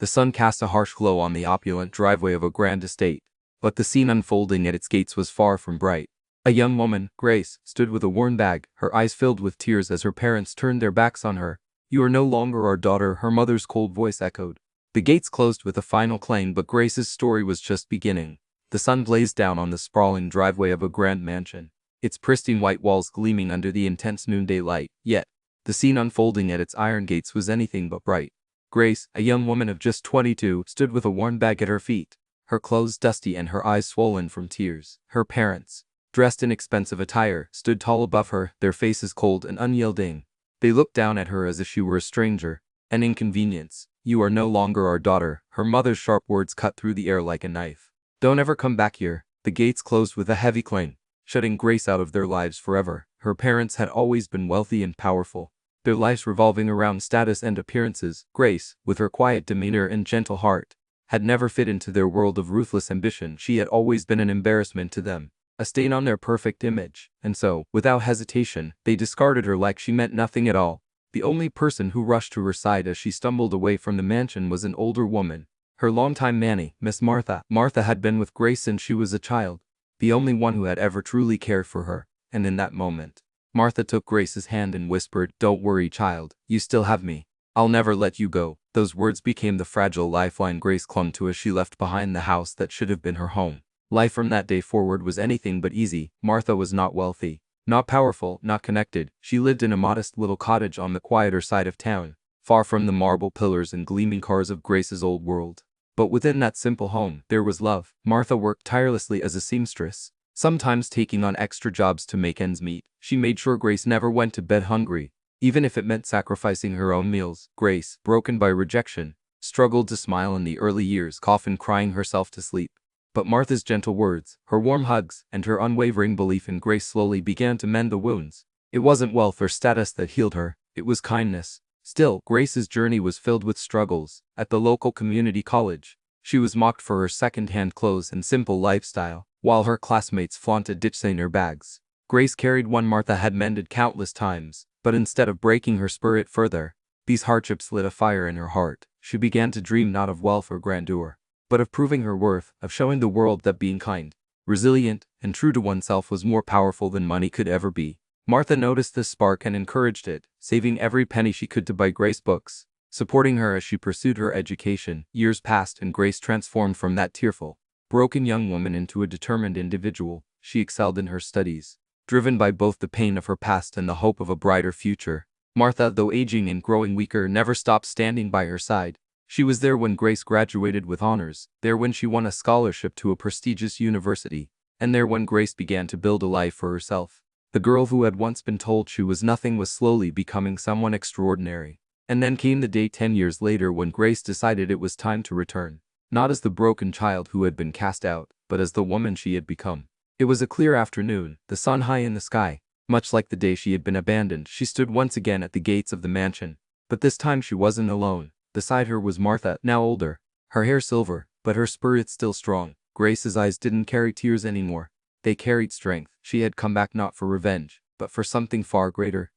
The sun cast a harsh glow on the opulent driveway of a grand estate, but the scene unfolding at its gates was far from bright. A young woman, Grace, stood with a worn bag, her eyes filled with tears as her parents turned their backs on her. "You are no longer our daughter," her mother's cold voice echoed. The gates closed with a final clang, but Grace's story was just beginning. The sun blazed down on the sprawling driveway of a grand mansion, its pristine white walls gleaming under the intense noonday light. Yet, the scene unfolding at its iron gates was anything but bright. Grace, a young woman of just 22, stood with a worn bag at her feet, her clothes dusty and her eyes swollen from tears. Her parents, dressed in expensive attire, stood tall above her, their faces cold and unyielding. They looked down at her as if she were a stranger, an inconvenience. "You are no longer our daughter," her mother's sharp words cut through the air like a knife. "Don't ever come back here." The gates closed with a heavy clang, shutting Grace out of their lives forever. Her parents had always been wealthy and powerful, their lives revolving around status and appearances. Grace, with her quiet demeanor and gentle heart, had never fit into their world of ruthless ambition. She had always been an embarrassment to them, a stain on their perfect image, and so, without hesitation, they discarded her like she meant nothing at all. The only person who rushed to her side as she stumbled away from the mansion was an older woman, her longtime nanny, Miss Martha. Martha had been with Grace since she was a child, the only one who had ever truly cared for her, and in that moment, Martha took Grace's hand and whispered, "Don't worry, child, you still have me. I'll never let you go." Those words became the fragile lifeline Grace clung to as she left behind the house that should have been her home. Life from that day forward was anything but easy. Martha was not wealthy, not powerful, not connected. She lived in a modest little cottage on the quieter side of town, far from the marble pillars and gleaming cars of Grace's old world. But within that simple home, there was love. Martha worked tirelessly as a seamstress, sometimes taking on extra jobs to make ends meet. She made sure Grace never went to bed hungry, even if it meant sacrificing her own meals. Grace, broken by rejection, struggled to smile in the early years, often crying herself to sleep. But Martha's gentle words, her warm hugs, and her unwavering belief in Grace slowly began to mend the wounds. It wasn't wealth or status that healed her, it was kindness. Still, Grace's journey was filled with struggles. At the local community college, she was mocked for her second-hand clothes and simple lifestyle, while her classmates flaunted designer bags. Grace carried one Martha had mended countless times, but instead of breaking her spirit further, these hardships lit a fire in her heart. She began to dream not of wealth or grandeur, but of proving her worth, of showing the world that being kind, resilient, and true to oneself was more powerful than money could ever be. Martha noticed this spark and encouraged it, saving every penny she could to buy Grace books, supporting her as she pursued her education. Years passed and Grace transformed from that tearful, broken young woman into a determined individual. She excelled in her studies, driven by both the pain of her past and the hope of a brighter future. Martha, though aging and growing weaker, never stopped standing by her side. She was there when Grace graduated with honors, there when she won a scholarship to a prestigious university, and there when Grace began to build a life for herself. The girl who had once been told she was nothing was slowly becoming someone extraordinary. And then came the day 10 years later when Grace decided it was time to return, not as the broken child who had been cast out, but as the woman she had become. It was a clear afternoon, the sun high in the sky. Much like the day she had been abandoned, she stood once again at the gates of the mansion. But this time she wasn't alone. Beside her was Martha, now older, her hair silver, but her spirit still strong. Grace's eyes didn't carry tears anymore. They carried strength. She had come back not for revenge, but for something far greater.